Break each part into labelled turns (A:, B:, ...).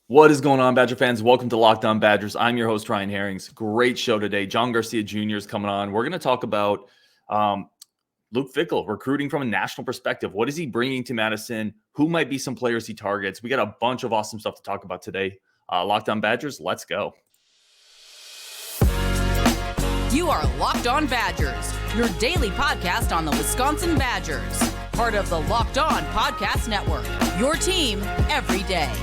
A: What is going on, Badger fans? Welcome to Locked On Badgers. I'm your host, Ryan Herrings. Great show today. John Garcia Jr. is coming on. We're going to talk about Luke Fickell, recruiting from a national perspective. What is he bringing to Madison? Who might be some players he targets? We got a bunch of awesome stuff to talk about today. Locked On Badgers, let's go.
B: You are Locked On Badgers, your daily podcast on the Wisconsin Badgers. Part of the Locked On Podcast Network, your team every day.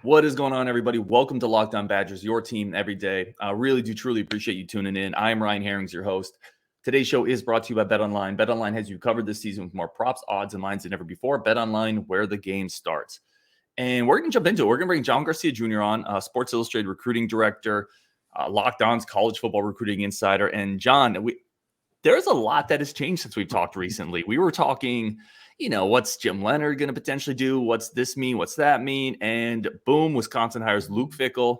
A: What is going on, everybody? Welcome to Locked On Badgers, your team every day. I really do truly appreciate you tuning in. I am Ryan Herrings, your host. Today's show is brought to you by BetOnline. BetOnline has you covered this season with more props, odds, and lines than ever before. BetOnline, where the game starts. And we're going to jump into it. We're going to bring John Garcia Jr. on, Sports Illustrated recruiting director, Locked On's college football recruiting insider. And John, there's a lot that has changed since we've talked recently. We were talking, what's Jim Leonhard going to potentially do? What's this mean? What's that mean? And boom, Wisconsin hires Luke Fickell.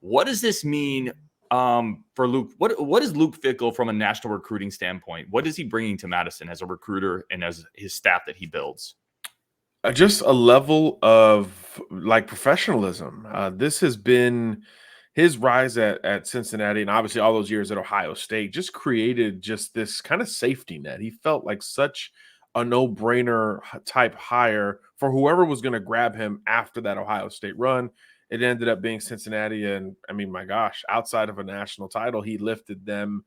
A: What does this mean for Luke? What is Luke Fickell from a national recruiting standpoint? What is he bringing to Madison as a recruiter and as his staff that he builds?
C: Just a level of professionalism. This has been his rise at Cincinnati, and obviously all those years at Ohio State just created just this kind of safety net. He felt like such a no-brainer type hire for whoever was going to grab him after that Ohio State run. It ended up being Cincinnati, and I mean, my gosh, outside of a national title, he lifted them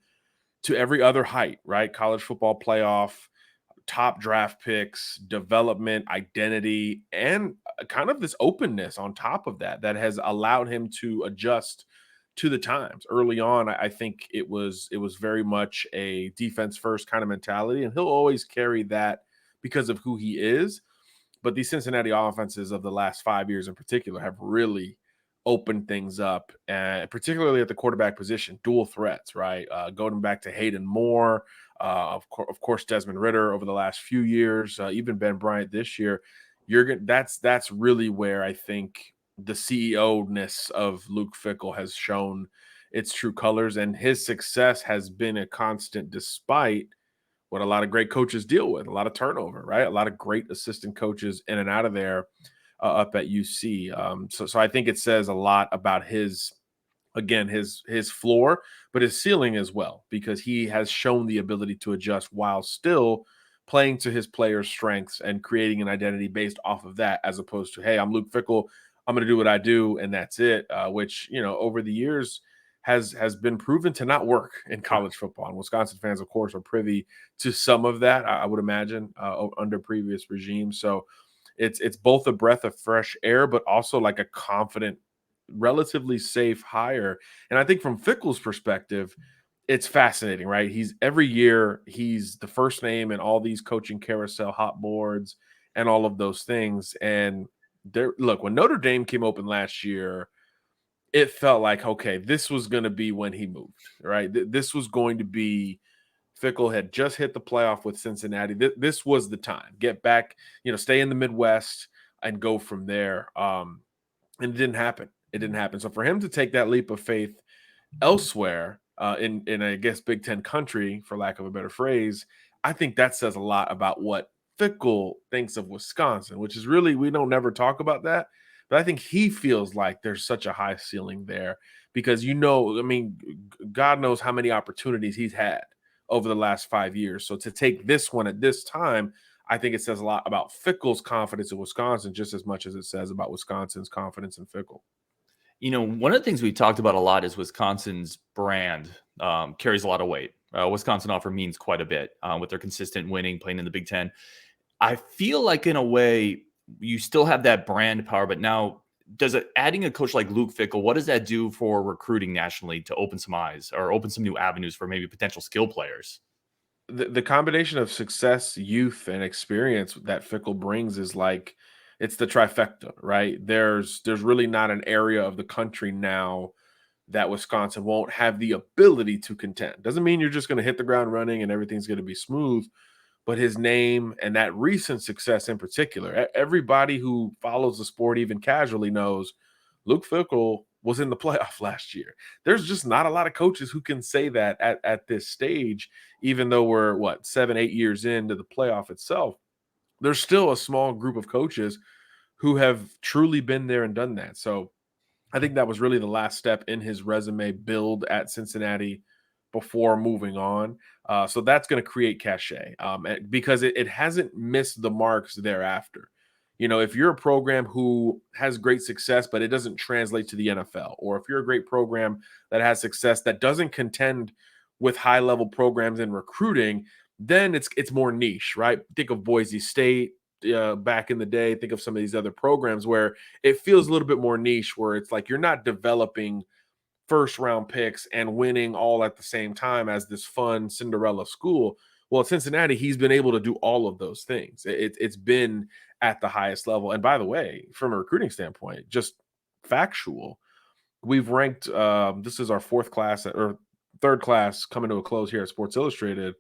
C: to every other height, right? College football playoff, top draft picks, development, identity, and kind of this openness on top of that has allowed him to adjust to the times. Early on, I think it was very much a defense first kind of mentality, and he'll always carry that because of who he is. But these Cincinnati offenses of the last 5 years in particular have really opened things up, particularly at the quarterback position, dual threats, right? Going back to Hayden Moore, of course, Desmond Ridder over the last few years, even Ben Bryant this year. That's really where I think the CEO-ness of Luke Fickell has shown its true colors, and his success has been a constant despite what a lot of great coaches deal with, a lot of turnover, right? A lot of great assistant coaches in and out of there up at UC. So I think it says a lot about his floor, but his ceiling as well, because he has shown the ability to adjust while still playing to his players' strengths and creating an identity based off of that, as opposed to, hey, I'm Luke Fickell, I'm going to do what I do, and that's it, which, over the years has been proven to not work in college football. And Wisconsin fans, of course, are privy to some of that, I would imagine, under previous regimes. So it's both a breath of fresh air, but also like a confident, relatively safe hire. And I think from Fickell's perspective, it's fascinating, right? Every year he's the first name in all these coaching carousel hot boards and all of those things. And look, when Notre Dame came open last year, it felt like, okay, this was going to be when he moved, right? This was going to be, Fickell had just hit the playoff with Cincinnati. This was the time. Get back, stay in the Midwest and go from there. And it didn't happen. It didn't happen. So for him to take that leap of faith elsewhere in I guess, Big Ten country, for lack of a better phrase, I think that says a lot about what Fickell thinks of Wisconsin, which is really, we don't never talk about that. But I think he feels like there's such a high ceiling there because, God knows how many opportunities he's had over the last 5 years. So to take this one at this time, I think it says a lot about Fickell's confidence in Wisconsin just as much as it says about Wisconsin's confidence in Fickell.
A: One of the things we talked about a lot is Wisconsin's brand carries a lot of weight. Wisconsin offer means quite a bit with their consistent winning, playing in the Big Ten. I feel like in a way you still have that brand power, but now adding a coach like Luke Fickell, what does that do for recruiting nationally to open some eyes or open some new avenues for maybe potential skill players?
C: The combination of success, youth, and experience that Fickell brings is like, it's the trifecta, right? There's really not an area of the country now that Wisconsin won't have the ability to contend. Doesn't mean you're just going to hit the ground running and everything's going to be smooth, but his name and that recent success in particular, everybody who follows the sport even casually knows Luke Fickell was in the playoff last year. There's just not a lot of coaches who can say that at this stage, even though we're 7-8 years into the playoff itself. There's still a small group of coaches who have truly been there and done that. So I think that was really the last step in his resume build at Cincinnati before moving on. So that's going to create cachet because it hasn't missed the marks thereafter. You know, if you're a program who has great success, but it doesn't translate to the NFL, or if you're a great program that has success that doesn't contend with high level programs in recruiting, then it's more niche, right? Think of Boise State back in the day. Think of some of these other programs where it feels a little bit more niche, where it's like you're not developing first round picks and winning all at the same time as this fun Cinderella school. Well, at Cincinnati, he's been able to do all of those things. It's been at the highest level. And by the way, from a recruiting standpoint, just factual, we've ranked, this is our fourth class or third class coming to a close here at Sports Illustrated.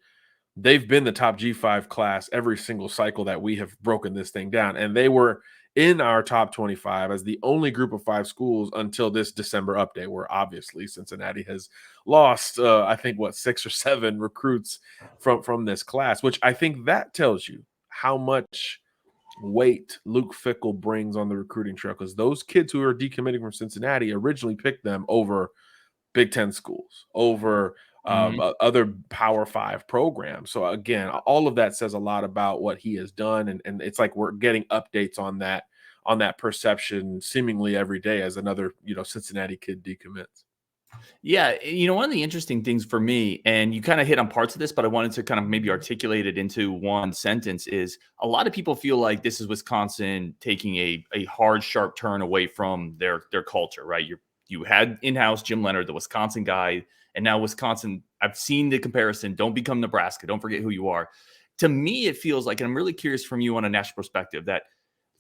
C: They've been the top G5 class every single cycle that we have broken this thing down. And they were in our top 25 as the only group of 5 schools until this December update, where obviously Cincinnati has lost, I think, 6 or 7 recruits from this class, which I think that tells you how much weight Luke Fickell brings on the recruiting trail, because those kids who are decommitting from Cincinnati originally picked them over Big Ten schools, over other Power 5 programs. So again, all of that says a lot about what he has done, and it's like we're getting updates on that perception seemingly every day as another Cincinnati kid decommits.
A: Yeah, one of the interesting things for me, and you kind of hit on parts of this, but I wanted to kind of maybe articulate it into one sentence, is a lot of people feel like this is Wisconsin taking a hard, sharp turn away from their culture, right? You had in-house Jim Leonard, the Wisconsin guy, and now Wisconsin, I've seen the comparison. Don't become Nebraska. Don't forget who you are. To me, it feels like, and I'm really curious from you on a national perspective, that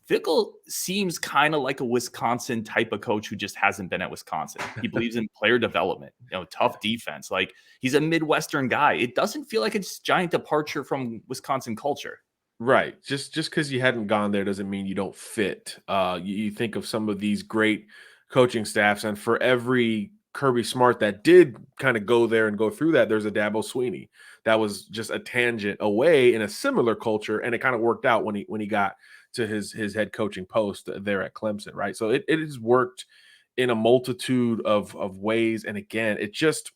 A: Fickell seems kind of like a Wisconsin type of coach who just hasn't been at Wisconsin. He believes in player development, tough defense. Like, he's a Midwestern guy. It doesn't feel like it's a giant departure from Wisconsin culture.
C: Right. Just because you hadn't gone there doesn't mean you don't fit. You think of some of these great coaching staffs, and for every Kirby Smart that did kind of go there and go through that, there's a Dabo Swinney that was just a tangent away in a similar culture, and it kind of worked out when he got to his head coaching post there at Clemson, right? So it has worked in a multitude of ways, and again, it just,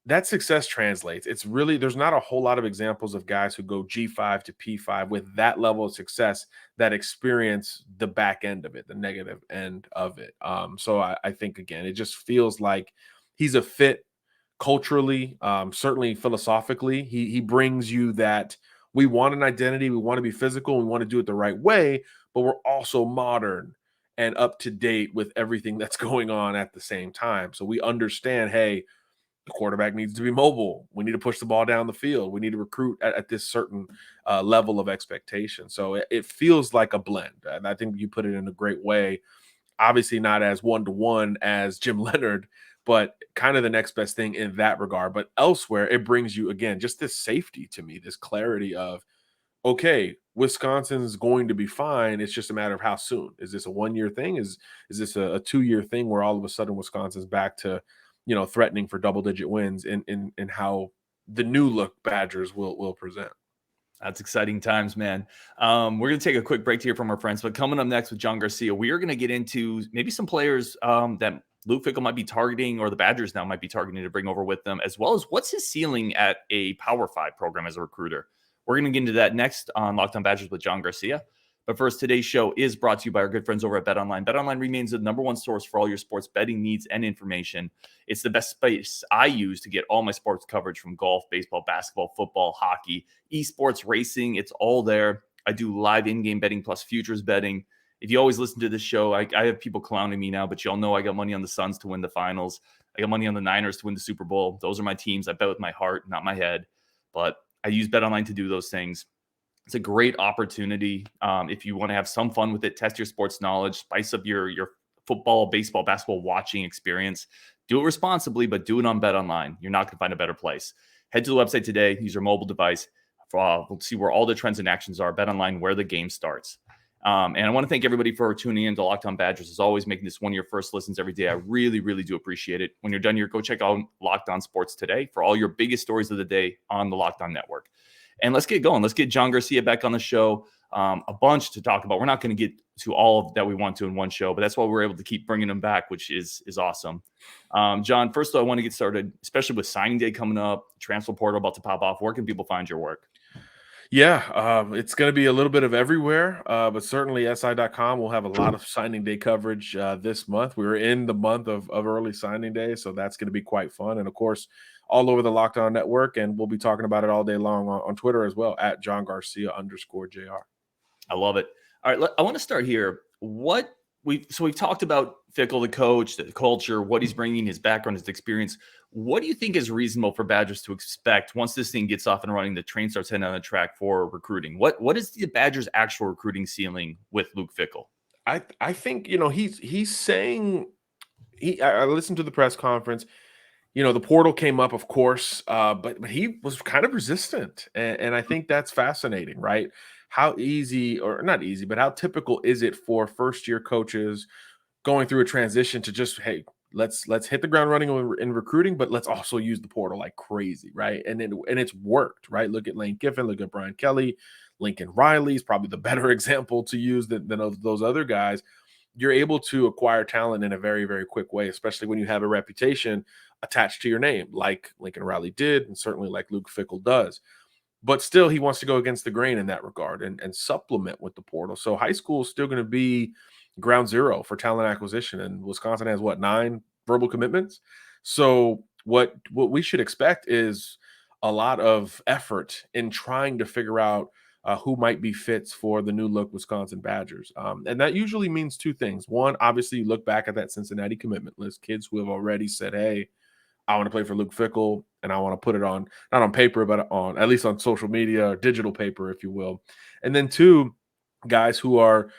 C: that success translates. It's really, there's not a whole lot of examples of guys who go G5 to P5 with that level of success that experience the back end of it, the negative end of it. So I think, again, it just feels like he's a fit culturally, certainly philosophically. He brings you that we want an identity, we want to be physical, we want to do it the right way, but we're also modern and up to date with everything that's going on at the same time. So we understand, hey, the quarterback needs to be mobile. We need to push the ball down the field. We need to recruit at this certain level of expectation. So it feels like a blend. And I think you put it in a great way. Obviously not as one-to-one as Jim Leonard, but kind of the next best thing in that regard. But elsewhere, it brings you, again, just this safety to me, this clarity of, okay, Wisconsin's going to be fine. It's just a matter of how soon. Is this a 1-year thing? Is this a 2-year thing where all of a sudden Wisconsin's back to threatening for double-digit wins in how the new look Badgers will present?
A: That's exciting times, man. We're going to take a quick break here from our friends, but coming up next with John Garcia, we are going to get into maybe some players that Luke Fickell might be targeting, or the Badgers now might be targeting to bring over with them, as well as what's his ceiling at a Power 5 program as a recruiter. We're going to get into that next on Locked On Badgers with John Garcia. But first, today's show is brought to you by our good friends over at BetOnline. BetOnline remains the #1 source for all your sports betting needs and information. It's the best space I use to get all my sports coverage, from golf, baseball, basketball, football, hockey, esports, racing. It's all there. I do live in-game betting plus futures betting. If you always listen to this show, I have people clowning me now, but y'all know I got money on the Suns to win the finals. I got money on the Niners to win the Super Bowl. Those are my teams. I bet with my heart, not my head. But I use BetOnline to do those things. It's a great opportunity if you want to have some fun with it, test your sports knowledge, spice up your football, baseball, basketball watching experience. Do it responsibly, but do it on BetOnline. You're not going to find a better place. Head to the website today. Use your mobile device. We'll see where all the trends and actions are. BetOnline, where the game starts. And I want to thank everybody for tuning in to Locked On Badgers. As always, making this one of your first listens every day. I really, really do appreciate it. When you're done here, go check out Locked On Sports Today for all your biggest stories of the day on the Locked On Network. And let's get going. Let's get John Garcia back on the show. A bunch to talk about. We're not going to get to all of that we want to in one show, but that's why we're able to keep bringing them back, which is awesome. John, first of all, I want to get started, especially with signing day coming up, transfer portal about to pop off. Where can people find your work?
C: Yeah, it's going to be a little bit of everywhere, but certainly SI.com will have a lot of signing day coverage this month. We're in the month of early signing day, so that's going to be quite fun. And of course, all over the Locked On Network, and we'll be talking about it all day long on Twitter as well, at John Garcia _JR.
A: I love it. All right, I want to start here. We've talked about Fickell, the coach, the culture, what he's bringing, his background, his experience. What do you think is reasonable for Badgers to expect once this thing gets off and running, the train starts heading on the track for recruiting? What is the Badgers' actual recruiting ceiling with Luke Fickell?
C: I think, he's saying, I listened to the press conference. The portal came up, of course, but he was kind of resistant. And I think that's fascinating, right? How easy, or not easy, but how typical is it for first-year coaches going through a transition to just, hey, let's hit the ground running in recruiting, but let's also use the portal like crazy, right? And it's worked, right? Look at Lane Kiffin, look at Brian Kelly, Lincoln Riley is probably the better example to use than those other guys. You're able to acquire talent in a very, very quick way, especially when you have a reputation attached to your name, like Lincoln Riley did, and certainly like Luke Fickell does. But still, he wants to go against the grain in that regard and supplement with the portal. So high school is still going to be ground zero for talent acquisition. And Wisconsin has, 9 verbal commitments? So what we should expect is a lot of effort in trying to figure out who might be fits for the new look Wisconsin Badgers. And that usually means 2 things. One, obviously, you look back at that Cincinnati commitment list, kids who have already said, hey, I want to play for Luke Fickell, and I want to put it on, not on paper, but on at least on social media or digital paper, if you will. And then 2, guys who are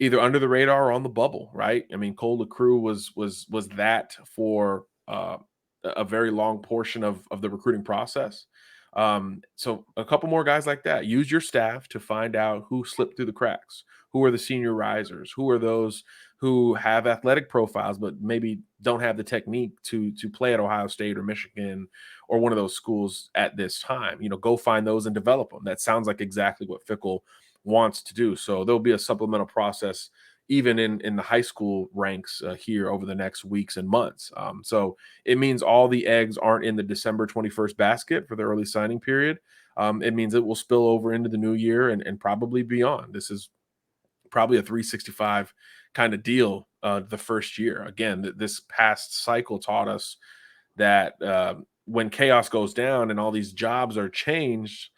C: either under the radar or on the bubble, right? I mean, Cole LaCrue was that for a very long portion of the recruiting process. So a couple more guys like that. Use your staff to find out who slipped through the cracks, who are the senior risers, who are those who have athletic profiles but maybe don't have the technique to play at Ohio State or Michigan or one of those schools at this time. Go find those and develop them. That sounds like exactly what Fickell wants to do. So there'll be a supplemental process even in the high school ranks here over the next weeks and months. So it means all the eggs aren't in the December 21st basket for the early signing period. It means it will spill over into the new year and probably beyond. This is probably a 365 kind of deal the first year. Again, this past cycle taught us that when chaos goes down and all these jobs are changed,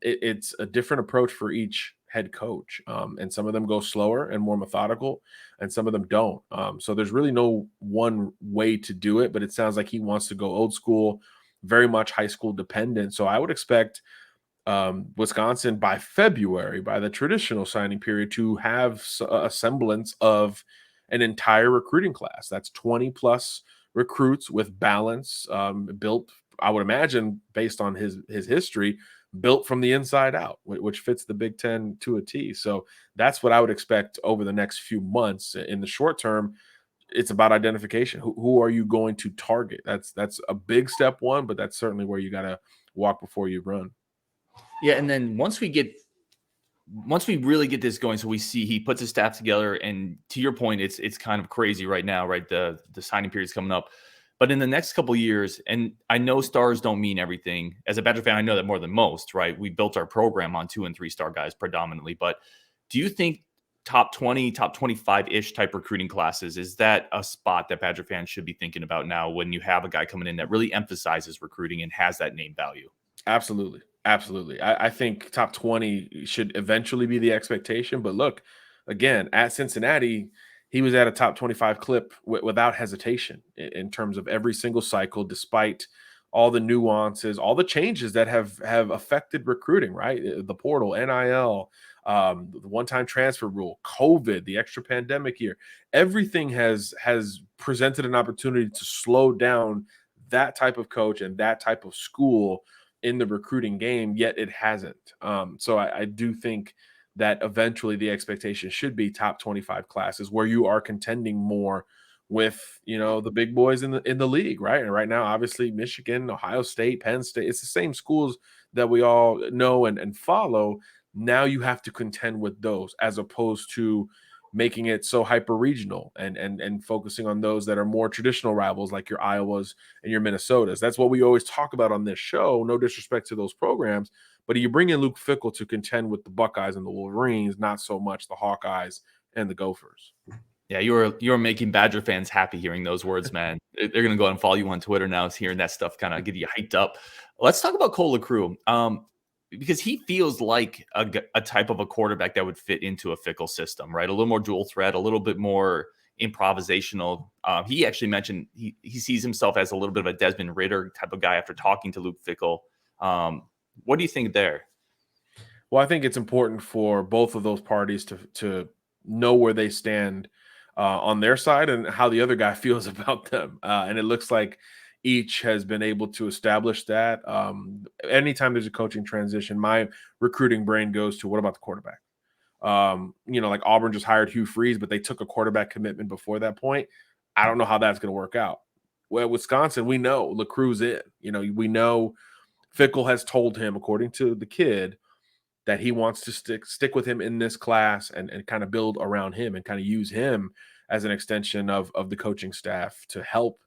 C: it's a different approach for each head coach. And some of them go slower and more methodical, and some of them don't. So there's really no one way to do it, but it sounds like he wants to go old school, very much high school dependent. So I would expect Wisconsin by February, by the traditional signing period, to have a semblance of an entire recruiting class. That's 20 plus recruits with balance, built, I would imagine, based on his history, built from the inside out, which fits the Big Ten to a T. So that's what I would expect over the next few months. In the short term, it's about identification. Who are you going to target? That's a big step one, but that's certainly where you got to walk before you run.
A: Yeah, and then once we really get this going, so we see he puts his staff together, and to your point, it's kind of crazy right now, right? The signing period is coming up. But in the next couple of years, and I know stars don't mean everything. As a Badger fan, I know that more than most, right? We built our program on 2- and 3-star guys predominantly. But do you think top 20, top 25-ish type recruiting classes, is that a spot that Badger fans should be thinking about now when you have a guy coming in that really emphasizes recruiting and has that name value?
C: Absolutely. Absolutely. I think top 20 should eventually be the expectation. But look, again, at Cincinnati, he was at a top 25 clip without hesitation in terms of every single cycle, despite all the nuances, all the changes that have affected recruiting, right? The portal, NIL, the one-time transfer rule, COVID, the extra pandemic year, everything has presented an opportunity to slow down that type of coach and that type of school in the recruiting game, yet it hasn't. So I do think that eventually the expectation should be top 25 classes where you are contending more with, the big boys in the league, right? And right now, obviously, Michigan, Ohio State, Penn State, it's the same schools that we all know and follow. Now you have to contend with those as opposed to making it so hyper regional and focusing on those that are more traditional rivals like your Iowas and your Minnesotas. That's what we always talk about on this show. No disrespect to those programs, but you bring in Luke Fickell to contend with the Buckeyes and the Wolverines, not so much the Hawkeyes and the Gophers.
A: Yeah, you're making Badger fans happy hearing those words, man. They're going to go and follow you on Twitter now, hearing that stuff kind of get you hyped up. Let's talk about Cole LaCrue, because he feels like a type of a quarterback that would fit into a Fickell system, right? A little more dual threat, a little bit more improvisational. He actually mentioned he sees himself as a little bit of a Desmond Ridder type of guy after talking to Luke Fickell. What do you think there?
C: Well, I think it's important for both of those parties to know where they stand on their side and how the other guy feels about them. And it looks like each has been able to establish that. Anytime there's a coaching transition, my recruiting brain goes to, what about the quarterback? Like Auburn just hired Hugh Freeze, but they took a quarterback commitment before that point. I don't know how that's going to work out. Well, Wisconsin, we know LaCrue's in. We know Fickell has told him, according to the kid, that he wants to stick with him in this class and kind of build around him and kind of use him as an extension of the coaching staff to help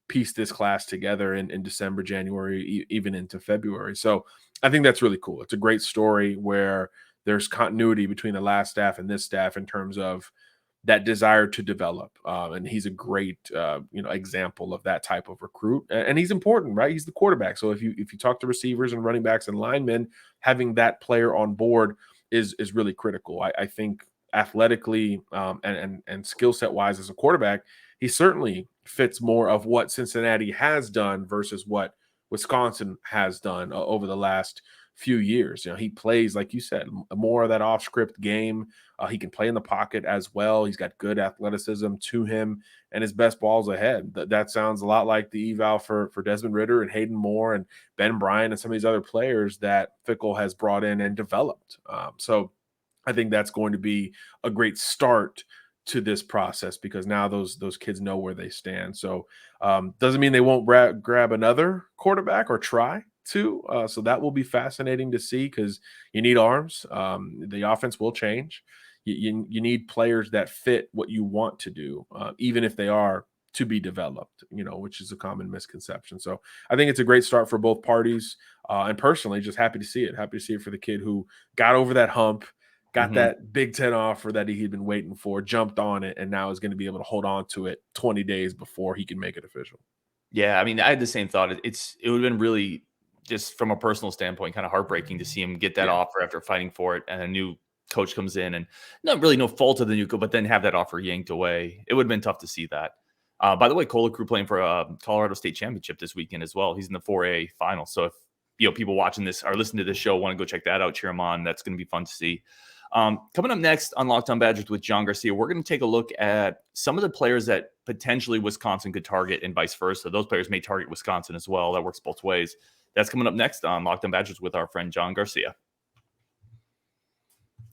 C: piece this class together in December, January, even into February. So I think that's really cool. It's a great story where there's continuity between the last staff and this staff in terms of that desire to develop. And he's a great, example of that type of recruit. And he's important, right? He's the quarterback. So if you talk to receivers and running backs and linemen, having that player on board is really critical. I think athletically and skill set wise as a quarterback, he certainly fits more of what Cincinnati has done versus what Wisconsin has done over the last few years. He plays, like you said, more of that off script game. He can play in the pocket as well. He's got good athleticism to him, and his best ball's ahead. That sounds a lot like the eval for Desmond Ridder and Hayden Moore and Ben Bryant and some of these other players that Fickell has brought in and developed. So I think that's going to be a great start to this process because now those kids know where they stand. So doesn't mean they won't grab another quarterback or try to. So that will be fascinating to see because you need arms. The offense will change. You need players that fit what you want to do, even if they are to be developed, which is a common misconception. So I think it's a great start for both parties. And personally, just happy to see it. Happy to see it for the kid who got over that hump, got that Big Ten offer that he'd been waiting for, jumped on it, and now is going to be able to hold on to it 20 days before he can make it official.
A: Yeah, I mean, I had the same thought. It would have been really, just from a personal standpoint, kind of heartbreaking to see him get that offer after fighting for it, and a new coach comes in, and not really no fault of the new coach, but then have that offer yanked away. It would have been tough to see that. By the way, Cole LaCrue playing for a Colorado State championship this weekend as well. He's in the 4A final. So if people watching this or listening to this show want to go check that out, cheer him on. That's going to be fun to see. Coming up next on Locked On Badgers with John Garcia, we're going to take a look at some of the players that potentially Wisconsin could target and vice versa. Those players may target Wisconsin as well. That works both ways. That's coming up next on Locked On Badgers with our friend John Garcia.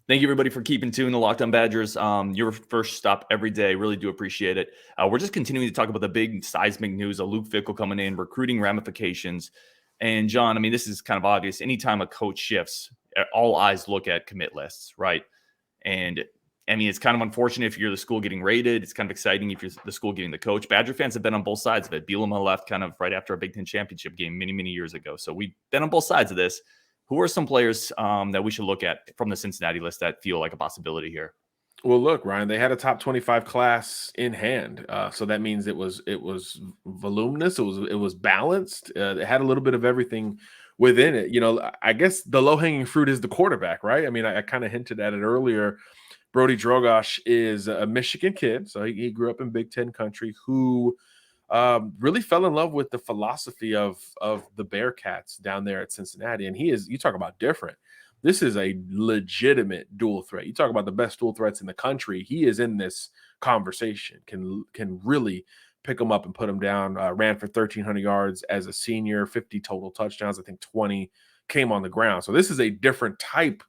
A: Thank you, everybody, for keeping tuned to Locked On Badgers. Your first stop every day. Really do appreciate it. We're just continuing to talk about the big seismic news of Luke Fickell coming in, recruiting ramifications. And, John, I mean, this is kind of obvious. Anytime a coach shifts, all eyes look at commit lists, right? And, I mean, it's kind of unfortunate if you're the school getting rated. It's kind of exciting if you're the school getting the coach. Badger fans have been on both sides of it. Bielema left kind of right after a Big Ten championship game many, many years ago. So we've been on both sides of this. Who are some players that we should look at from the Cincinnati list that feel like a possibility here?
C: Well, look, Ryan, they had a top 25 class in hand. So that means it was voluminous. It was balanced. It had a little bit of everything within it. I guess the low-hanging fruit is the quarterback, right? I mean, I kind of hinted at it earlier. Brody Drogosh is a Michigan kid. So he grew up in Big Ten country who really fell in love with the philosophy of the Bearcats down there at Cincinnati. And you talk about different. This is a legitimate dual threat. You talk about the best dual threats in the country. He is in this conversation, can really pick them up and put them down. Ran for 1,300 yards as a senior, 50 total touchdowns. I think 20 came on the ground. So this is a different type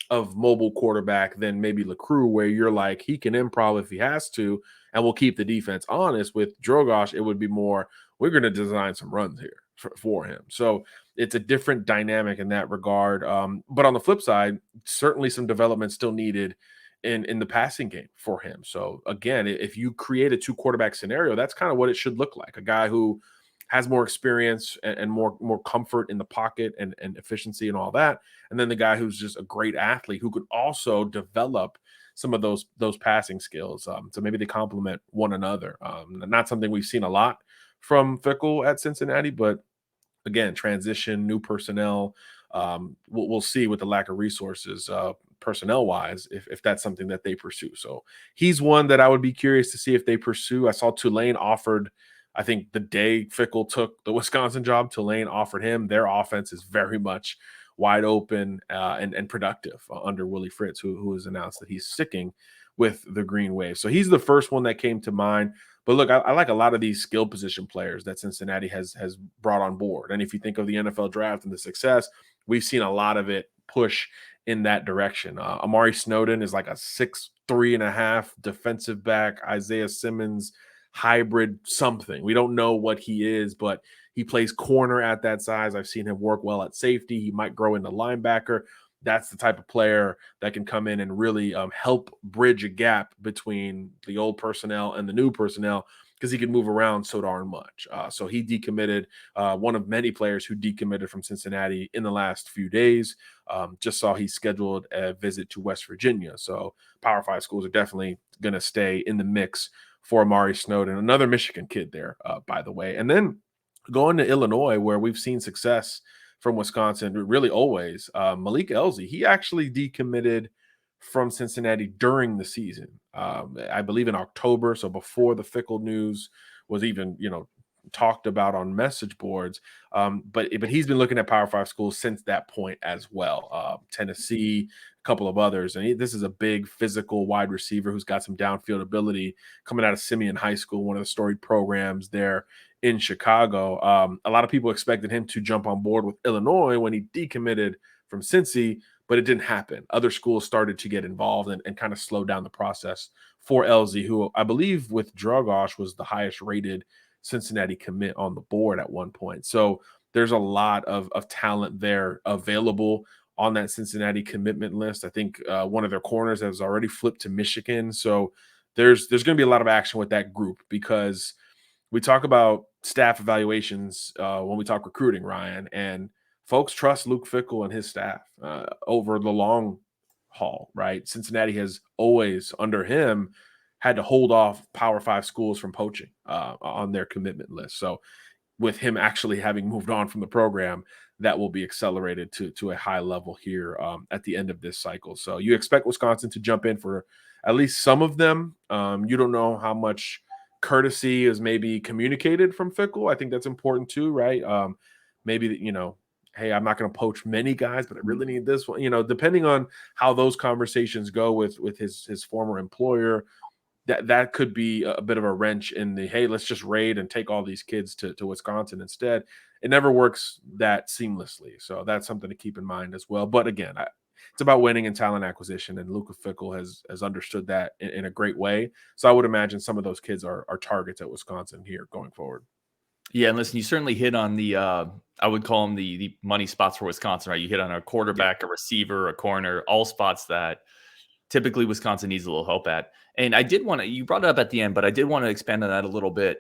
C: of mobile quarterback than maybe LaCrue, where you're like, he can improv if he has to, and we'll keep the defense honest. With Drogosh, it would be more, we're going to design some runs here. for him. So it's a different dynamic in that regard. But on the flip side, certainly some development still needed in the passing game for him. So again, if you create a 2 quarterback scenario, that's kind of what it should look like. A guy who has more experience and more comfort in the pocket and efficiency and all that. And then the guy who's just a great athlete who could also develop some of those passing skills. So maybe they complement one another. Not something we've seen a lot from Fickell at Cincinnati, but again, transition, new personnel. We'll see with the lack of resources personnel wise if that's something that they pursue. So he's one that I would be curious to see if they pursue. I saw Tulane offered, I think the day Fickell took the Wisconsin job, Tulane offered him. Their offense is very much wide open and productive under Willie Fritz, who has announced that he's sticking with the Green Wave. So he's the first one that came to mind. But look, I like a lot of these skill position players that Cincinnati has brought on board. And if you think of the NFL draft and the success, we've seen a lot of it push in that direction. Amari Snowden is like a 6'3.5" defensive back, Isaiah Simmons hybrid something. We don't know what he is, but he plays corner at that size. I've seen him work well at safety. He might grow into linebacker. That's the type of player that can come in and really help bridge a gap between the old personnel and the new personnel because he can move around so darn much. So he decommitted, one of many players who decommitted from Cincinnati in the last few days. Just saw he scheduled a visit to West Virginia. So Power 5 schools are definitely going to stay in the mix for Amari Snowden, another Michigan kid there, by the way. And then going to Illinois, where we've seen success from Wisconsin, really always, Malik Elzy, he actually decommitted from Cincinnati during the season. I believe in October, so before the Fickell news was even, talked about on message boards. But he's been looking at Power 5 schools since that point as well. Tennessee, a couple of others. And this is a big physical wide receiver who's got some downfield ability coming out of Simeon High School, one of the storied programs there in Chicago. A lot of people expected him to jump on board with Illinois when he decommitted from Cincy, but it didn't happen. Other schools started to get involved and kind of slow down the process for Elzy, who I believe with Dragosh was the highest rated Cincinnati commit on the board at one point. So there's a lot of talent there available on that Cincinnati commitment list. I think one of their corners has already flipped to Michigan. So there's going to be a lot of action with that group because we talk about staff evaluations when we talk recruiting, Ryan, and folks trust Luke Fickell and his staff over the long haul, right? Cincinnati has always, under him, had to hold off Power 5 schools from poaching on their commitment list. So with him actually having moved on from the program, that will be accelerated to a high level here at the end of this cycle. So you expect Wisconsin to jump in for at least some of them. You don't know how much courtesy is maybe communicated from Fickell. I think that's important too, right? Maybe, hey, I'm not going to poach many guys, but I really need this one. Depending on how those conversations go with his former employer, that could be a bit of a wrench in the, hey, let's just raid and take all these kids to Wisconsin instead. It never works that seamlessly. So that's something to keep in mind as well. But again, it's about winning and talent acquisition, and Luke Fickell has understood that in a great way. So I would imagine some of those kids are targets at Wisconsin here going forward.
A: Yeah, and listen, you certainly hit on the I would call them the money spots for Wisconsin, right? You hit on a quarterback, a receiver, a corner, all spots that typically Wisconsin needs a little help at. And I did want to, you brought it up at the end, but I did want to expand on that a little bit.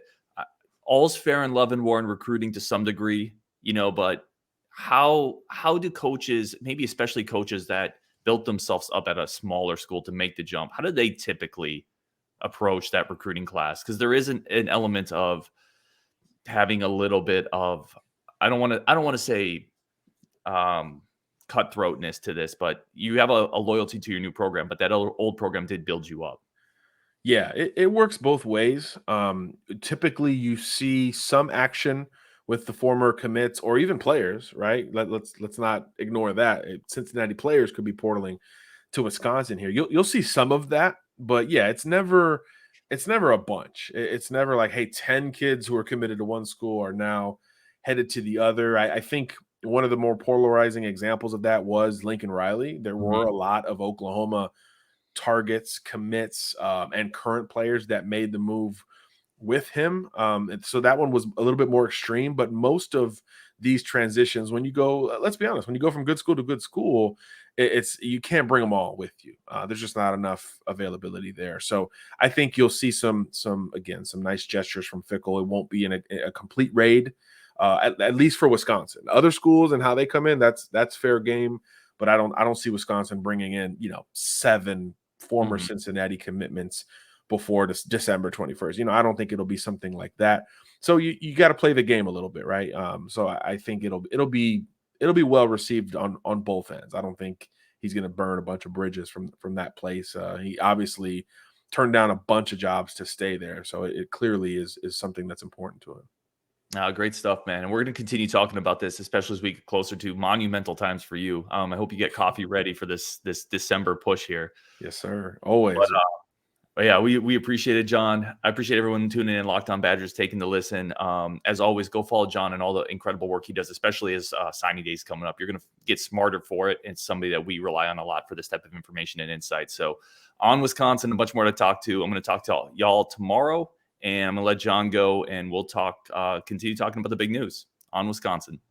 A: All's fair in love and war and recruiting to some degree, but how do coaches, maybe especially coaches that built themselves up at a smaller school to make the jump, how do they typically approach that recruiting class? Because there is an element of having a little bit of, I don't want to say cutthroatness to this, but you have a loyalty to your new program, but that old program did build you up.
C: Yeah, it works both ways. Typically, you see some action with the former commits or even players, right? Let's not ignore that. Cincinnati players could be portaling to Wisconsin here. You'll see some of that, but yeah, it's never a bunch. It's never like, hey, 10 kids who are committed to one school are now headed to the other. I think one of the more polarizing examples of that was Lincoln Riley. There were a lot of Oklahoma targets, commits, and current players that made the move with him. And so that one was a little bit more extreme, but most of these transitions, when you go, let's be honest, when you go from good school to good school, you can't bring them all with you. There's just not enough availability there. So I think you'll see some nice gestures from Fickell. It won't be in a complete raid, at least for Wisconsin. Other schools and how they come in, that's fair game. But I don't see Wisconsin bringing in 7 former Cincinnati commitments before this December 21st. I don't think it'll be something like that. So you got to play the game a little bit, right? So I think it'll be well received on both ends. I don't think he's going to burn a bunch of bridges from that place. He obviously turned down a bunch of jobs to stay there, so it clearly is something that's important to him.
A: Great stuff, man. And we're going to continue talking about this, especially as we get closer to monumental times for you. I hope you get coffee ready for this December push here.
C: Yes, sir. Always.
A: But yeah, we appreciate it, John. I appreciate everyone tuning in, Locked On Badgers, taking the listen. As always, go follow John and all the incredible work he does, especially as signing days coming up. You're going to get smarter for it. And somebody that we rely on a lot for this type of information and insight. So on Wisconsin, a bunch more to talk to. I'm going to talk to y'all tomorrow, and I'm going to let John go, and we'll continue talking about the big news on Wisconsin.